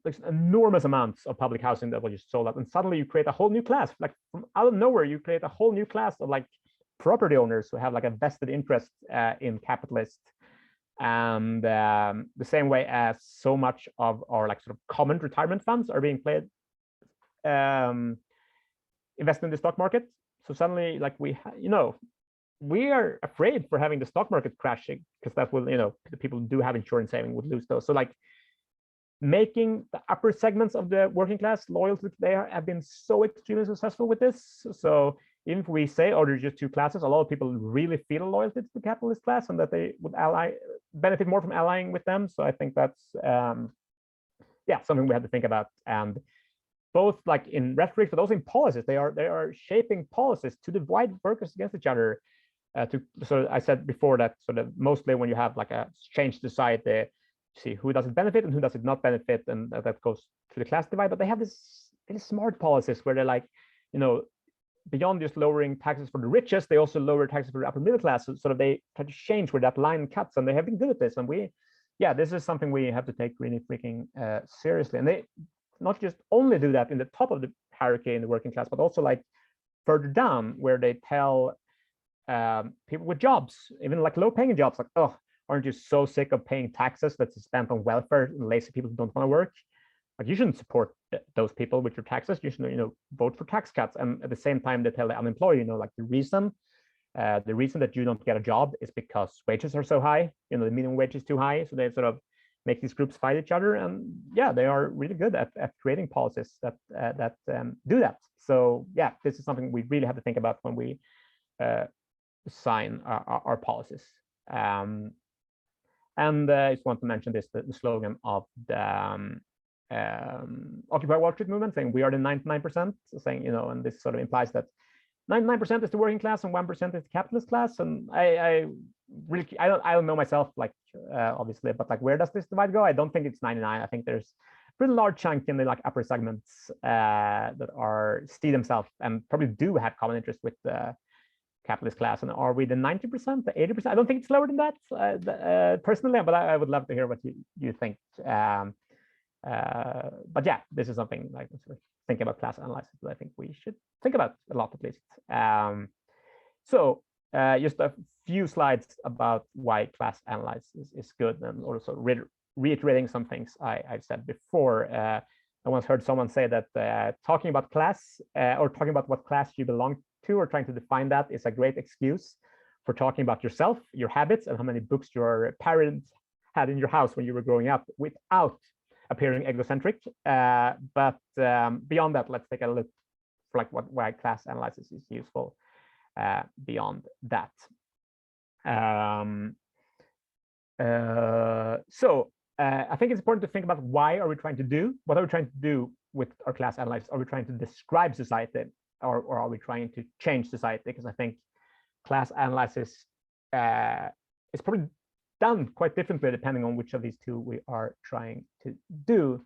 Speaker 1: there's enormous amounts of public housing that was just sold out. And suddenly you create a whole new class, like from out of nowhere, you create a whole new class of like property owners who have like a vested interest in capitalists. And the same way as so much of our like sort of common retirement funds are being played, invested in the stock market. So suddenly, like we are afraid for having the stock market crashing, because that will, the people who do have insurance saving would lose those. So like making the upper segments of the working class loyal to they have been so extremely successful with this. So even if we say, oh, there's just two classes, a lot of people really feel loyalty to the capitalist class and that they would benefit more from allying with them. So I think that's something we have to think about. And both like in rhetoric, but also in policies, they are shaping policies to divide workers against each other. So I said before that sort of mostly when you have like a change society, see who does it benefit and who does it not benefit, and that goes to the class divide. But they have this really smart policies where they're like, beyond just lowering taxes for the richest, they also lower taxes for the upper middle class. So sort of they try to change where that line cuts, and they have been good at this. And this is something we have to take really freaking seriously. And they not just only do that in the top of the hierarchy in the working class, but also like further down where they tell people with jobs, even like low-paying jobs, like, oh, aren't you so sick of paying taxes that's spent on welfare and lazy people who don't want to work? Like you shouldn't support those people with your taxes. You should, vote for tax cuts. And at the same time, they tell the unemployed, like the reason that you don't get a job is because wages are so high. The minimum wage is too high. So they sort of make these groups fight each other. And yeah, they are really good at creating policies that do that. So yeah, this is something we really have to think about when we design our policies. And I just want to mention this, the slogan of the Occupy Wall Street movement, saying we are the 99%, saying, and this sort of implies that 99% is the working class and 1% is the capitalist class. And I don't know myself, like obviously, but like where does this divide go? I don't think it's 99. I think there's a pretty large chunk in the like upper segments that see themselves and probably do have common interest with the capitalist class. And are we the 90%, the 80%? I don't think it's lower than that personally, but I would love to hear what you think. But yeah, this is something like sort of thinking about class analysis that I think we should think about a lot, at least. So just a few slides about why class analysis is good, and also reiterating some things I've said before. I once heard someone say that talking about class or talking about what class you belong to or trying to define that is a great excuse for talking about yourself, your habits, and how many books your parents had in your house when you were growing up, without appearing egocentric. But beyond that, let's take a look for like why class analysis is useful beyond that. So I think it's important to think about what are we trying to do with our class analysis? Are we trying to describe society, or are we trying to change society? Because I think class analysis is probably done quite differently depending on which of these two we are trying to do.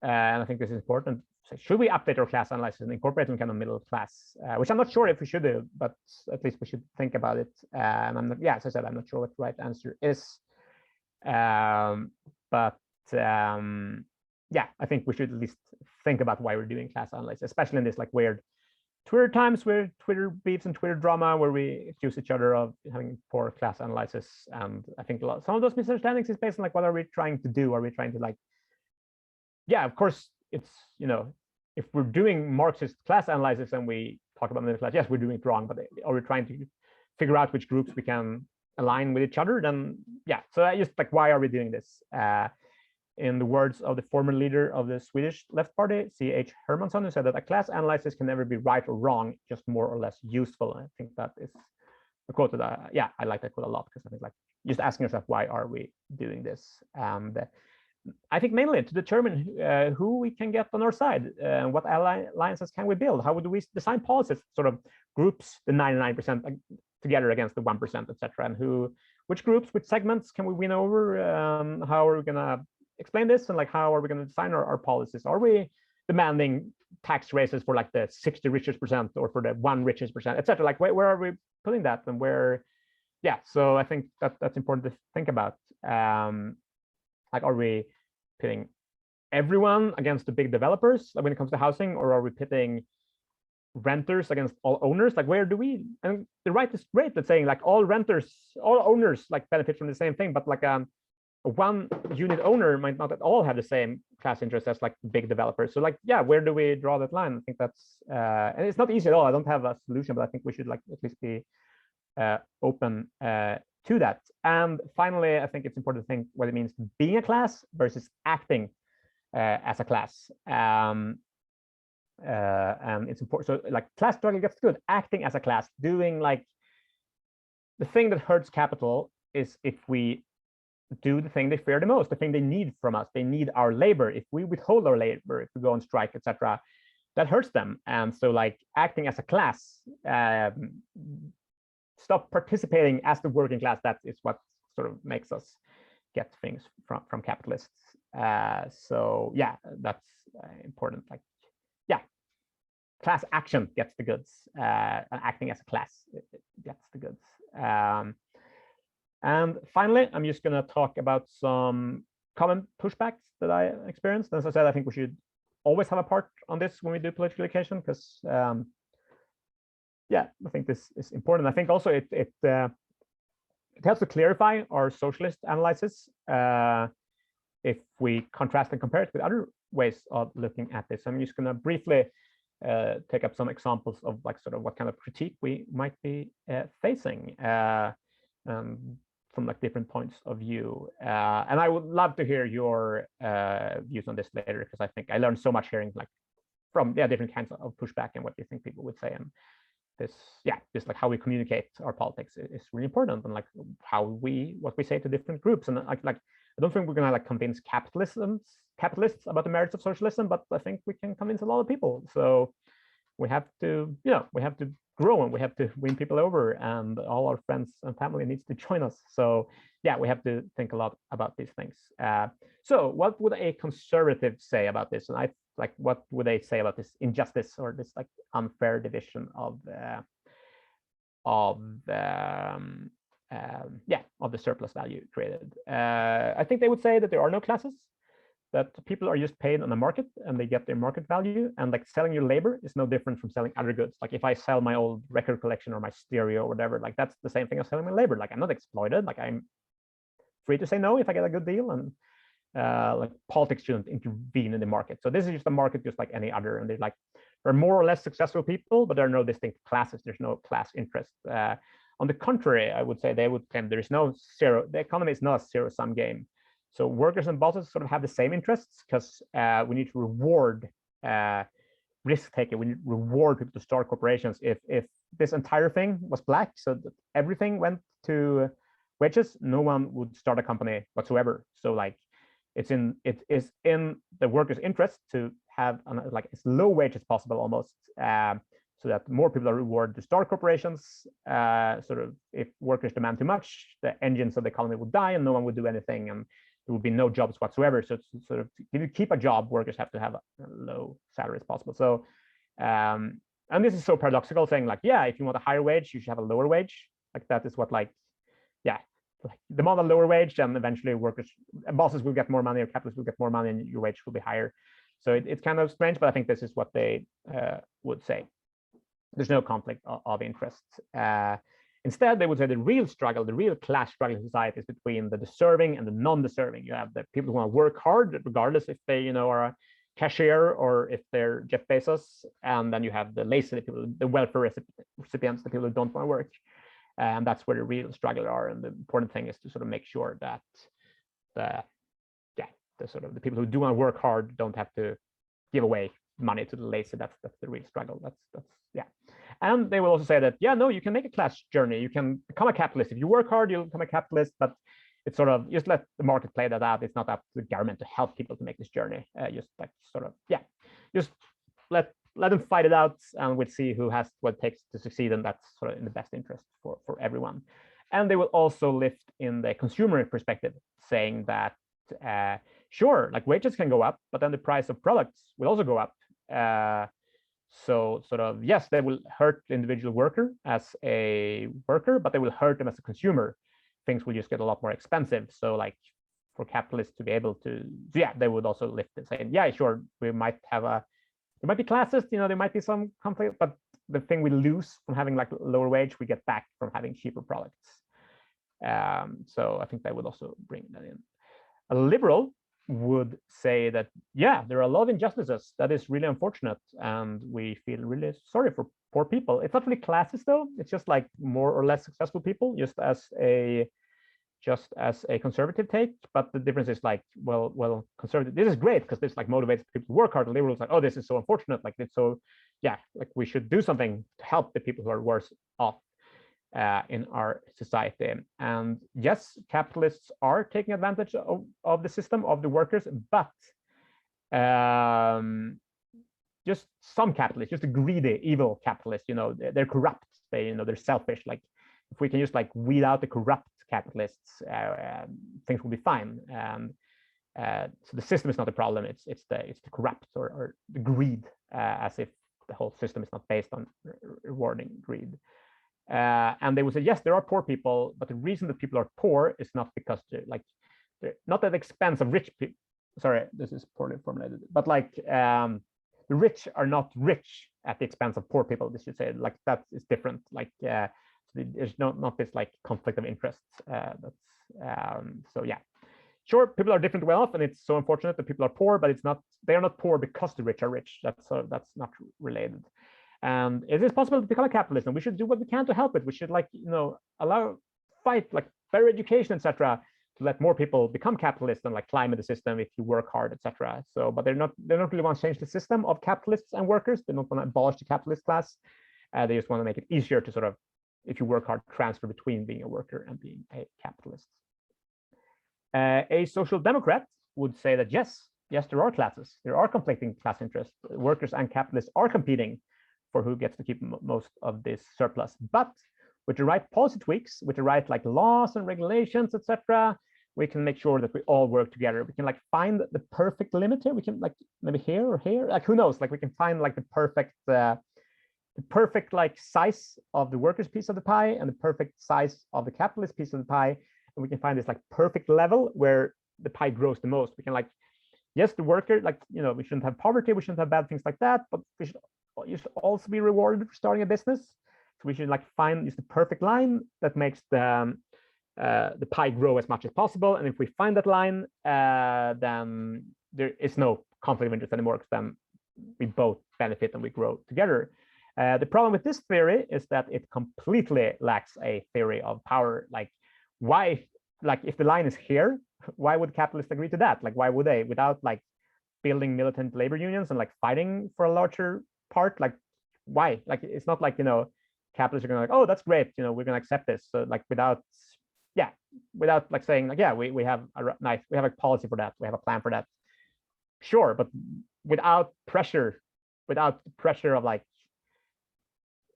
Speaker 1: And I think this is important. So should we update our class analysis and incorporate some kind of middle class, which I'm not sure if we should do, but at least we should think about it. And I'm not, as I said, I'm not sure what the right answer is. But I think we should at least think about why we're doing class analysis, especially in this like weird Twitter times, where Twitter beefs and Twitter drama, where we accuse each other of having poor class analysis. And I think some of those misunderstandings is based on like, what are we trying to do? Are we trying to like, of course, it's, if we're doing Marxist class analysis and we talk about middle class, yes, we're doing it wrong, but are we trying to figure out which groups we can align with each other? Then, so I just like, why are we doing this? In the words of the former leader of the Swedish Left Party, C.H. Hermansson, who said that a class analysis can never be right or wrong, just more or less useful. And I think that is a quote that, I like that quote a lot, because I think like just asking yourself, why are we doing this? And I think mainly to determine who we can get on our side, what alliances can we build, how would we design policies, sort of groups the 99% together against the 1%, etc. And which groups, which segments can we win over? How are we gonna explain this, and like how are we going to design our policies? Are we demanding tax raises for like the 60 richest percent or for the 1 richest percent, etc. Like where are we putting that, and where? Yeah, so I think that's important to think about. Like, are we pitting everyone against the big developers, like when it comes to housing, or are we pitting renters against all owners? Like, where do we? And the right is great at saying like all renters, all owners like benefit from the same thing, but like a one unit owner might not at all have the same class interest as like big developers. So like, yeah, where do we draw that line? I think that's and it's not easy at all. I don't have a solution, but I think we should like at least be open to that. And finally, I think it's important to think what it means being a class versus acting as a class. And it's important. So like class struggle gets good. Acting as a class, doing like the thing that hurts capital is if we do the thing they fear the most, the thing they need from us. They need our labor. If we withhold our labor, if we go on strike, etc., that hurts them. And so like acting as a class, stop participating as the working class. That is what sort of makes us get things from capitalists. So yeah, that's important. Like, yeah, class action gets the goods, and acting as a class it gets the goods. And finally, I'm just going to talk about some common pushbacks that I experienced. As I said, I think we should always have a part on this when we do political education, because yeah, I think this is important. I think also it helps to clarify our socialist analysis if we contrast and compare it with other ways of looking at this. I'm just going to briefly take up some examples of like sort of what kind of critique we might be facing from like different points of view. And I would love to hear your views on this later, because I think I learned so much hearing like from different kinds of pushback and what you think people would say. And this, yeah, just like how we communicate our politics is really important, and like what we say to different groups. And like I don't think we're gonna like convince capitalists about the merits of socialism, but I think we can convince a lot of people. So we have to, we have to grow, and we have to win people over, and all our friends and family needs to join us. So yeah, we have to think a lot about these things. So what would a conservative say about this? And what would they say about this injustice, or this like unfair division of the surplus value created? I think they would say that there are no classes, that people are just paid on the market and they get their market value, and like selling your labor is no different from selling other goods. Like if I sell my old record collection or my stereo or whatever, like that's the same thing as selling my labor. Like I'm not exploited. Like I'm free to say no if I get a good deal, and like politics shouldn't intervene in the market. So this is just a market just like any other, and there are more or less successful people, but there are no distinct classes. There's no class interest. On the contrary, I would say they would claim there is no zero. The economy is not a zero-sum game. So workers and bosses sort of have the same interests, because we need to reward risk taking. We need to reward people to start corporations. If this entire thing was black, so that everything went to wages, no one would start a company whatsoever. So like it is in the workers' interest to have like as low wage as possible, almost, so that more people are rewarded to start corporations. Sort of if workers demand too much, the engines of the economy would die, and no one would do anything, and there would be no jobs whatsoever. So it's sort of, if you keep a job, workers have to have a low salary as possible. So and this is so paradoxical, saying like, yeah, if you want a higher wage, you should have a lower wage. Like that is what, like, yeah, like demand a lower wage, and eventually workers, bosses will get more money, or capitalists will get more money, and your wage will be higher. So it's kind of strange, but I think this is what they would say. There's no conflict of interest. Instead, they would say the real struggle, the real class struggle in society is between the deserving and the non-deserving. You have the people who want to work hard, regardless if they, are a cashier or if they're Jeff Bezos, and then you have the lazy people, the welfare recipients, the people who don't want to work. And that's where the real struggle are. And the important thing is to sort of make sure that the people who do want to work hard don't have to give away money to the lazy. That's the real struggle. That's yeah. And they will also say that, yeah, no, you can make a class journey. You can become a capitalist. If you work hard, you'll become a capitalist, but it's sort of, just let the market play that out. It's not up to the government to help people to make this journey. Just like sort of, yeah, just let them fight it out, and we'll see who has what it takes to succeed. And that's sort of in the best interest for everyone. And they will also lift in the consumer perspective, saying that, sure, like wages can go up, but then the price of products will also go up. So sort of, yes, they will hurt the individual worker as a worker, but they will hurt them as a consumer. Things will just get a lot more expensive. So like for capitalists to be able to, yeah, they would also lift it, saying, yeah, sure, we might have there might be classes, there might be some conflict, but the thing we lose from having like lower wage, we get back from having cheaper products. So I think that would also bring that in. A liberal would say that, yeah, there are a lot of injustices. That is really unfortunate. And we feel really sorry for poor people. It's not really classes though. It's just like more or less successful people, just as a conservative take. But the difference is like, well, conservative, this is great because this like motivates people to work hard. The liberals like, oh, this is so unfortunate. Like it's so, yeah, like we should do something to help the people who are worse off in our society. And yes, capitalists are taking advantage of the system, of the workers, but just some capitalists, just the greedy, evil capitalists, they're corrupt. They're selfish. Like if we can just like weed out the corrupt capitalists, things will be fine. So the system is not the problem. It's the corrupt or the greed, as if the whole system is not based on rewarding greed. And they would say, yes, there are poor people, but the reason that people are poor is not because they're not at the expense of rich people. Sorry, this is poorly formulated, but like the rich are not rich at the expense of poor people. This should say like that is different. Like there's not this like conflict of interests. So yeah, sure, people are different well off, and it's so unfortunate that people are poor, but they are not poor because the rich are rich. That's not related. And it is possible to become a capitalist, and we should do what we can to help it. We should fight like better education, etc., to let more people become capitalists and like climb in the system if you work hard, etc. So, but they're not really want to change the system of capitalists and workers. They don't want to abolish the capitalist class. They just want to make it easier to sort of, if you work hard, transfer between being a worker and being a capitalist. A social democrat would say that yes, there are classes, there are conflicting class interests. Workers and capitalists are competing for who gets to keep most of this surplus. But with the right policy tweaks, with the right like laws and regulations, etc., we can make sure that we all work together. We can like find the perfect limit here. We can like maybe here or here, like who knows? Like we can find like the perfect like size of the workers' piece of the pie and the perfect size of the capitalist piece of the pie, and we can find this like perfect level where the pie grows the most. We can like, yes, the worker, like we shouldn't have poverty, we shouldn't have bad things like that, but you should also be rewarded for starting a business. So we should like find just the perfect line that makes the pie grow as much as possible. And if we find that line, then there is no conflict of interest anymore, because then we both benefit and we grow together. The problem with this theory is that it completely lacks a theory of power. Like why, like if the line is here, why would capitalists agree to that? Like why would they, without like building militant labor unions and like fighting for a larger part? Like why? Like it's not like capitalists are gonna like, oh, that's great, we're gonna accept this. So like without like saying like, yeah, we have a policy for that, we have a plan for that, sure, but without pressure of like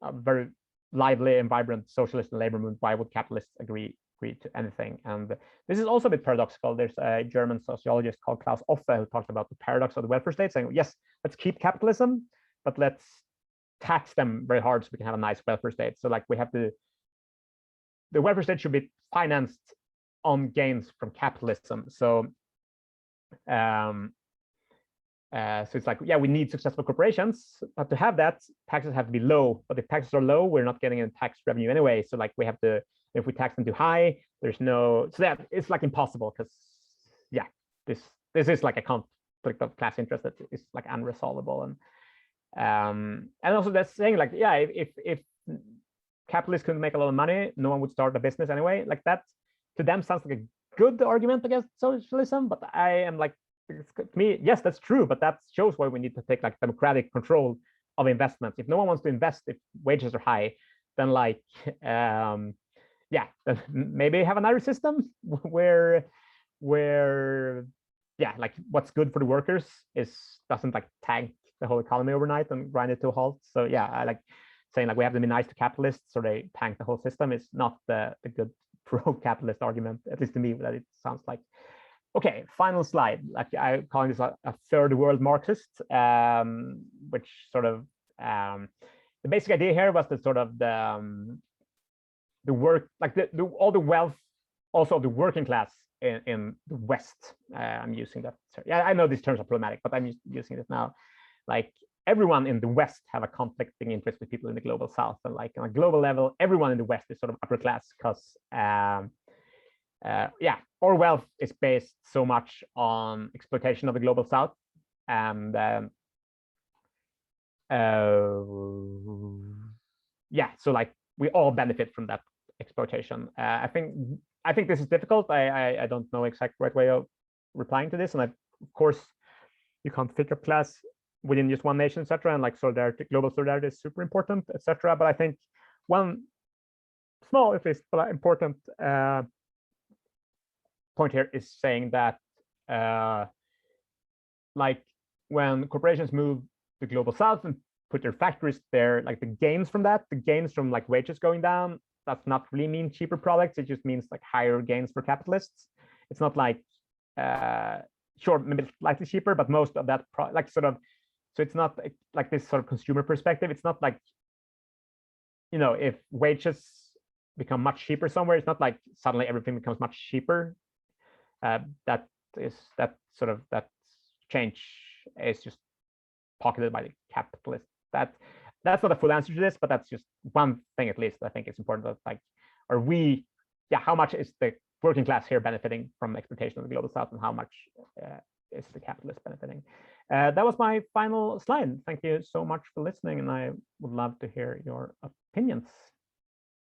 Speaker 1: a very lively and vibrant socialist and labor movement, why would capitalists agree to anything? And this is also a bit paradoxical. There's a German sociologist called Klaus Offe who talked about the paradox of the welfare state, saying, yes, let's keep capitalism, but let's tax them very hard so we can have a nice welfare state. So like the welfare state should be financed on gains from capitalism. So so it's like, yeah, we need successful corporations, but to have that, taxes have to be low. But if taxes are low, we're not getting any tax revenue anyway. So like we have to, if we tax them too high, there's no, so that it's like impossible, because yeah, this is like a conflict of class interest that is like unresolvable. And also that's saying like, yeah, if capitalists couldn't make a lot of money, no one would start a business anyway. Like that to them sounds like a good argument against socialism, but I am like, to me, yes, that's true, but that shows why we need to take like democratic control of investments. If no one wants to invest, if wages are high, then like yeah, then maybe have another system where yeah, like what's good for the workers doesn't like tank the whole economy overnight and grind it to a halt. So yeah, I like saying like we have to be nice to capitalists so they tank the whole system is not the good pro-capitalist argument, at least to me, that it sounds like. Okay, final slide. Like I call this a third world Marxist, which sort of the basic idea here was that sort of the work, like all the wealth, also of the working class in the West. I'm using that. Yeah, I know these terms are problematic, but I'm using it now. Like everyone in the West have a conflicting interest with people in the global South, and like on a global level, everyone in the West is sort of upper class because yeah, our wealth is based so much on exploitation of the global South, and yeah, so like we all benefit from that exploitation. I think this is difficult. I don't know exact right way of replying to this, and of course you can't think of class within just one nation, etc. And like solidarity, global solidarity is super important, etc. But I think one small, at least, but important point here is saying that like when corporations move to global South and put their factories there, like the gains from that, the gains from like wages going down, that's not really mean cheaper products. It just means like higher gains for capitalists. It's not like sure, maybe slightly cheaper, but most of that like sort of, so it's not like this sort of consumer perspective. It's not like, you know, if wages become much cheaper somewhere, it's not like suddenly everything becomes much cheaper. That change is just pocketed by the capitalist. That's not a full answer to this, but that's just one thing at least I think it's important that like, are we, yeah, how much is the working class here benefiting from exploitation of the global South, and how much is the capitalist benefiting? That was my final slide. Thank you so much for listening, and I would love to hear your opinions.